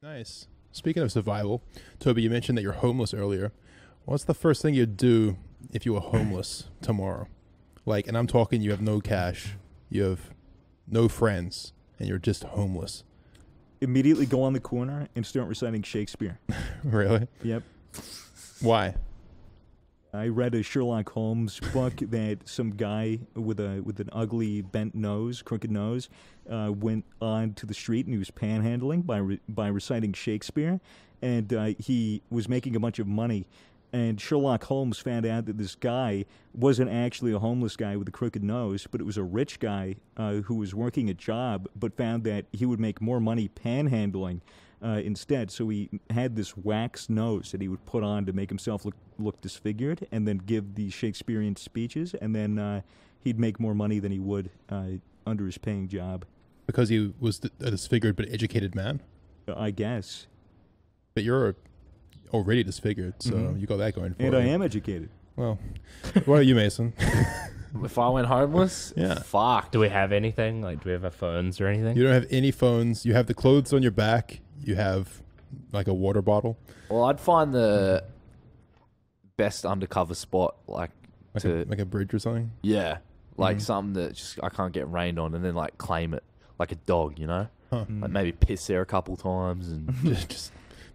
Nice. Speaking of survival, Toby, you mentioned that you're homeless earlier. What's the first thing you'd do if you were homeless tomorrow? Like, and I'm talking you have no cash, you have no friends, and you're just homeless. Immediately go on the corner and start reciting Shakespeare. Really? Yep. Why? I read a Sherlock Holmes book that some guy with an ugly bent nose, crooked nose, went on to the street and he was panhandling by reciting Shakespeare, and he was making a bunch of money. And Sherlock Holmes found out that this guy wasn't actually a homeless guy with a crooked nose, but it was a rich guy who was working a job, but found that he would make more money panhandling instead. So he had this wax nose that he would put on to make himself look disfigured, and then give these Shakespearean speeches, and then he'd make more money than he would under his paying job. Because he was a disfigured but educated man? I guess. But you're already disfigured, so you got that going for you. And I am educated. Well, what are you, Mason? If I went homeless, Yeah. fuck. Do we have anything? Like, do we have our phones or anything? You don't have any phones. You have the clothes on your back. You have like a water bottle. Well, I'd find the best undercover spot, like a bridge or something. Yeah, like something that just I can't get rained on, and then like claim it like a dog, you know. Huh. Like maybe piss there a couple times and just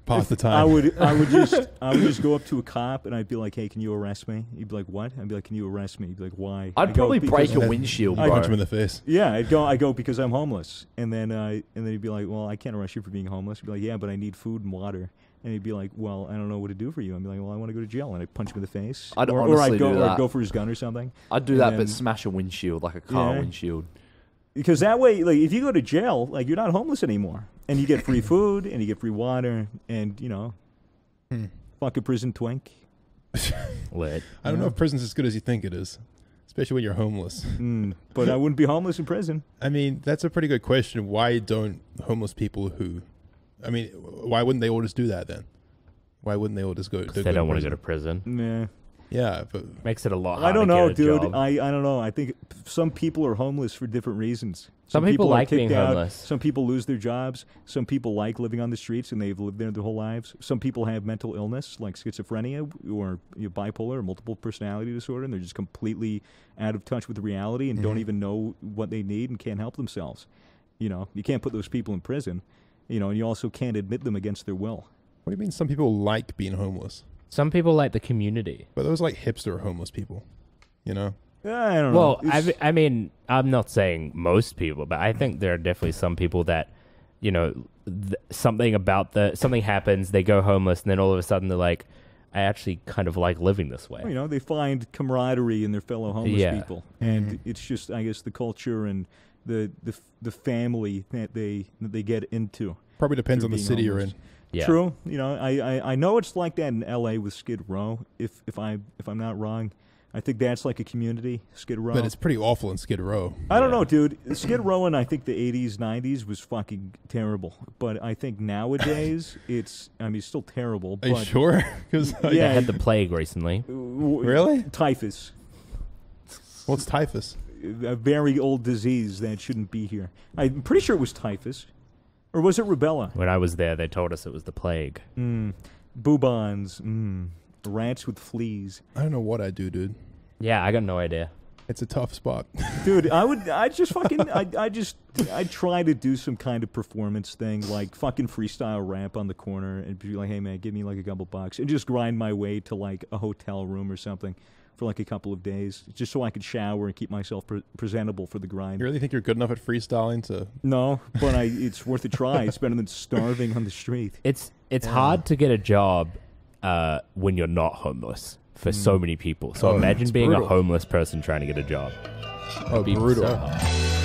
pass the time. I would just go up to a cop and I'd be like, "Hey, can you arrest me?" He'd be like, "What?" I'd be like, "Can you arrest me?" He'd be like, "Why?" I'd probably break a windshield, bro. Punch him in the face. Yeah, I go because I'm homeless, and then he'd be like, "Well, I can't arrest you for being homeless." He'd be like, "Yeah, but I need food and water." And he'd be like, "Well, I don't know what to do for you." I'd be like, "Well, I want to go to jail," and I'd punch him in the face. I'd or honestly I'd go do that. or go for his gun or something. I'd do And that, then- but smash a windshield, like a car Yeah. windshield. Because that way, like, if you go to jail, like, you're not homeless anymore, and you get free food and you get free water, and fuck a prison twink. Lit. I don't know if prison's as good as you think it is, especially when you're homeless. But I wouldn't be homeless in prison. I mean, that's a pretty good question. Why don't homeless people why wouldn't they all just do that then? Why wouldn't they all just go? They don't want to go to prison. Nah. Yeah, but Makes it a lot harder. I don't know, to get a dude. job. I don't know. I think some people are homeless for different reasons. Some people are like being kicked out. homeless. Some people lose their jobs. Some people like living on the streets and they've lived there their whole lives. Some people have mental illness like schizophrenia or bipolar or multiple personality disorder, and they're just completely out of touch with reality and don't even know what they need and can't help themselves. You can't put those people in prison, and you also can't admit them against their will. what do you mean some people like being homeless? Some people like the community. But those like hipster homeless people, I don't know. Well, I mean, I'm not saying most people, but I think there are definitely some people that, something happens, they go homeless, and then all of a sudden they're like, I actually kind of like living this way. They find camaraderie in their fellow homeless people, and it's just, I guess, the culture and the family that they get into. probably depends on the being city you're homeless. in. Yeah. True. I know it's like that in L.A. with Skid Row. If I'm not wrong, I think that's like a community, Skid Row. But it's pretty awful in Skid Row. I don't know, dude. Skid Row in I think the 80s, 90s was fucking terrible. But I think nowadays it's still terrible. Are you but sure? Because They had the plague recently. Really? Typhus. What's typhus? A very old disease that shouldn't be here. I'm pretty sure it was typhus. Or was it rubella? When I was there, they told us it was the plague. Bubons. Rats with fleas. I don't know what I do, dude. Yeah, I got no idea. It's a tough spot. Dude, I'd try to do some kind of performance thing, like fucking freestyle rap on the corner and be like, hey man, give me like a couple bucks, and just grind my way to like a hotel room or something for like a couple of days, just so I could shower and keep myself presentable for the grind. You really think you're good enough at freestyling to... No, but it's worth a try. It's better than starving on the street. It's hard to get a job when you're not homeless for so many people. So imagine being brutal. a homeless person trying to get a job. Oh, It'd be brutal. so hard.